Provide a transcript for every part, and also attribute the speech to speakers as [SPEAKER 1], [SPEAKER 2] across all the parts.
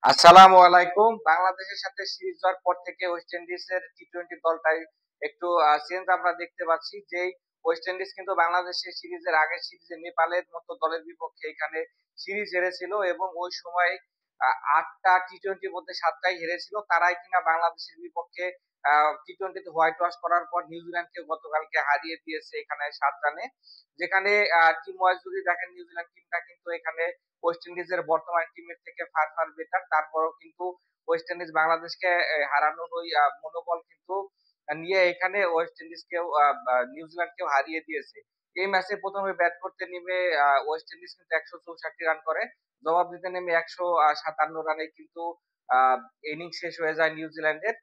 [SPEAKER 1] আসসালামু আলাইকুম। বাংলাদেশের সাথে সিরিজ জয়ের পর থেকে ওয়েস্ট ইন্ডিজের টি-টোয়েন্টি দলটাই একটু চেঞ্জ আমরা দেখতে পাচ্ছি। যেই ওয়েস্ট ইন্ডিজ কিন্তু বাংলাদেশের সিরিজের আগের সিরিজে নেপালের মতো দলের বিপক্ষে এখানে সিরিজ হেরেছিল এবং ওই সময় ৮টা টি-টোয়েন্টির মধ্যে ৭টাই হেরেছিল। তারাই কিনা বাংলাদেশের বিপক্ষে টি-টোয়েন্টিতে হোয়াইট ওয়াশ করার পর নিউজিল্যান্ডকে গতকালকে হারিয়ে দিয়েছে এখানে ৭ রানে। যেখানে টিম ওয়াইজ যদি দেখেন নিউজিল্যান্ড টিমটা কিন্তু এখানে ওয়েস্ট ইন্ডিজের বর্তমান টিমের থেকে ফার বেটার। তারপরেও কিন্তু ওয়েস্ট ইন্ডিজ বাংলাদেশকে হারানোর ওই মনোবল কিন্তু নিয়ে এখানে ওয়েস্ট ইন্ডিজকেও নিউজিল্যান্ডকেও হারিয়ে দিয়েছে। এই ম্যাচে প্রথমে ব্যাট করতে নেমে ওয়েস্ট ইন্ডিজ কিন্তু ১৬৪ রান করে। জবাব দিতে নেমে ১৫৭ রানে কিন্তু ইনিংস শেষ হয়ে যায় নিউজিল্যান্ডের।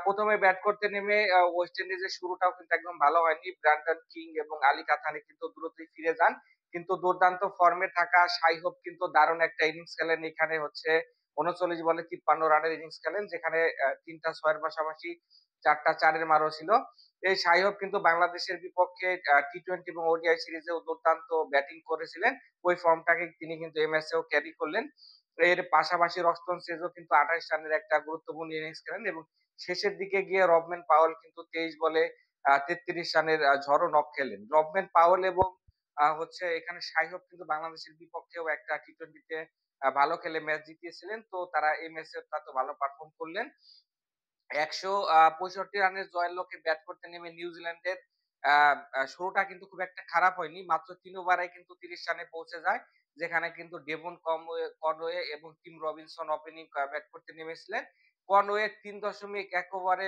[SPEAKER 1] প্রথমে ব্যাট করতে নেমে ওয়েস্ট ইন্ডিজের শুরুটাও কিন্তু একদম ভালো হয়নি। ব্র্যান্ডন কিং এবং আলী কাতানি কিন্তু দ্রুতই ফিরে যান। কিন্তু দুর্দান্ত ফর্মে থাকা শাই হোপ কিন্তু দারুণ একটা ইনিংস খেলেন। এখানে হচ্ছে ৩৯ বলে ৫৩ রানের ইনিংস খেলেন, যেখানে ৩টা ৬ এর পাশাপাশি ৪টা ৪ এর মারও ছিল। এই শাই হোপ কিন্তু বাংলাদেশের বিপক্ষে টি-টোয়েন্টি এবং ওডিআই সিরিজেও দুর্দান্ত ব্যাটিং করেছিলেন। ওই ফর্মটাকে তিনি কিন্তু এই ম্যাচেও ক্যারি করলেন। এর পাশাপাশি রস্টন সেজও কিন্তু ২৮ রানের একটা গুরুত্বপূর্ণ ইনিংস খেলেন এবং শেষের দিকে গিয়ে রবম্যান পাওয়েল কিন্তু ২৩ বলে ৩৩ রানের ঝড়ো নক খেলেন। রবম্যান পাওয়েল এবং হচ্ছে এখানে শাই হোপ কিন্তু বাংলাদেশের বিপক্ষেও একটা টি-টোয়েন্টিতে ভালো খেলে ম্যাচ জিতিয়েছিলেন। তো তারা এই ম্যাচে তো ভালো পারফর্ম করলেন। ১৬৫ রানের জয়ের লক্ষ্যে ব্যাট করতে নেমে নিউজিল্যান্ডের আ আ শুরুটা কিন্তু খুব একটা খারাপ হয়নি। মাত্র ৩ ওভারে কিন্তু ৩০ রানে পৌঁছে যায়। যেখানে কিন্তু ডেভন কনওয়ে এবং টিম রবিনসন ওপেনিং ব্যাট করতে নেমেছিলেন। কনওয়ে ৩.১ ওভারে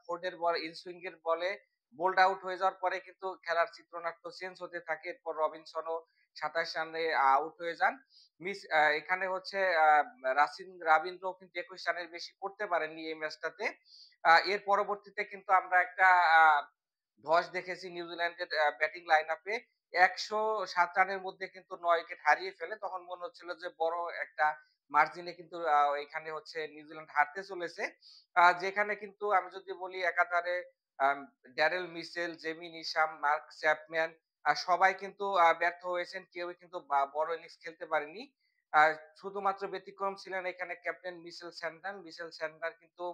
[SPEAKER 1] ফোর্ডের বল ইনসুইং এর বলে বোল্ড আউট হয়ে যাওয়ার পরে কিন্তু খেলার চিত্রনাট্য চেঞ্জ হতে থাকে। এরপর রবিনসনও ২৭ রানে আউট হয়ে যান। এখানে হচ্ছে রাবিন্দ্র কিন্তু ২১ রানের বেশি করতে পারেননি এই ম্যাচটাতে। এর পরবর্তীতে কিন্তু আমরা একটা আ ধস দেখেছি নিউজিল্যান্ডের ব্যাটিং লাইন আপে। ১০৭ রানের মধ্যে কিন্তু ৯ উইকেট হারিয়ে ফেলে। তখন মনে হচ্ছিল যে বড় একটা মার্জিনে কিন্তু এখানে হচ্ছে নিউজিল্যান্ড হারতে চলেছে। যেখানে কিন্তু আমি যদি বলি একাধারে আম Daryl Mitchell, Jimmy Neesham, Mark Chapman সবাই কিন্তু ব্যর্থ হয়েছেন। কেউই কিন্তু বড় ইনিংস খেলতে পারেনি। আর শুধুমাত্র ব্যতিক্রম ছিলেন এখানে captain Mitchell Santner. Mitchell Santner কিন্তু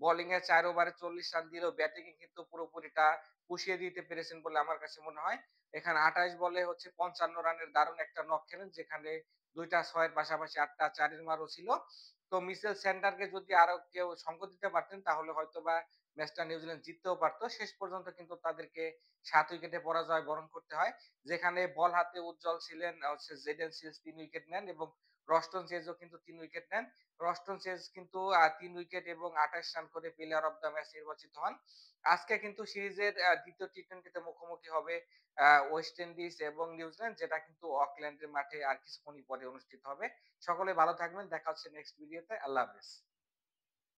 [SPEAKER 1] বোলিং এ ৪ ওভারে ৪০ রান দিলেও ব্যাটিং এ কিন্তু পুরোপুরিটা পুষিয়ে দিতে পেরেছেন বলে আমার কাছে মনে হয়। এখানে ২৮ বলে হচ্ছে ৫৫ রানের দারুণ একটা নক খেলেন, যেখানে ২ টা ৬ এর পাশাপাশি ৮ টা ৪ এর মারও ছিল। তো মিচেল স্যান্টনারকে যদি আরো কেউ সঙ্গ দিতে পারতেন তাহলে হয়তোবা ম্যাচটা নিউজিল্যান্ড জিততেও পারত। শেষ পর্যন্ত কিন্তু তাদেরকে ৭ উইকেটে পরাজয় বরণ করতে হয়। যেখানে বল হাতে উজ্জ্বল ছিলেন হচ্ছে জেডেন সিলস ৩ উইকেট নেন এবং রস্টন চেজও কিন্তু ৩ উইকেট নেন। রস্টন চেজ কিন্তু ৩ উইকেট এবং ২৮ রান করে প্লেয়ার অফ দ্য ম্যাচ নির্বাচিত হন। আজকে কিন্তু সিরিজের ২য় টি-টোয়েন্টিতে মুখোমুখি হবে ওয়েস্ট ইন্ডিজ এবং নিউজিল্যান্ড, যেটা কিন্তু অকল্যান্ডের মাঠে আর কিছুক্ষণই পরে অনুষ্ঠিত হবে। সকলে ভালো থাকবেন। দেখা হচ্ছে নেক্সট ভিডিওতে। আল্লাহ হাফেজ।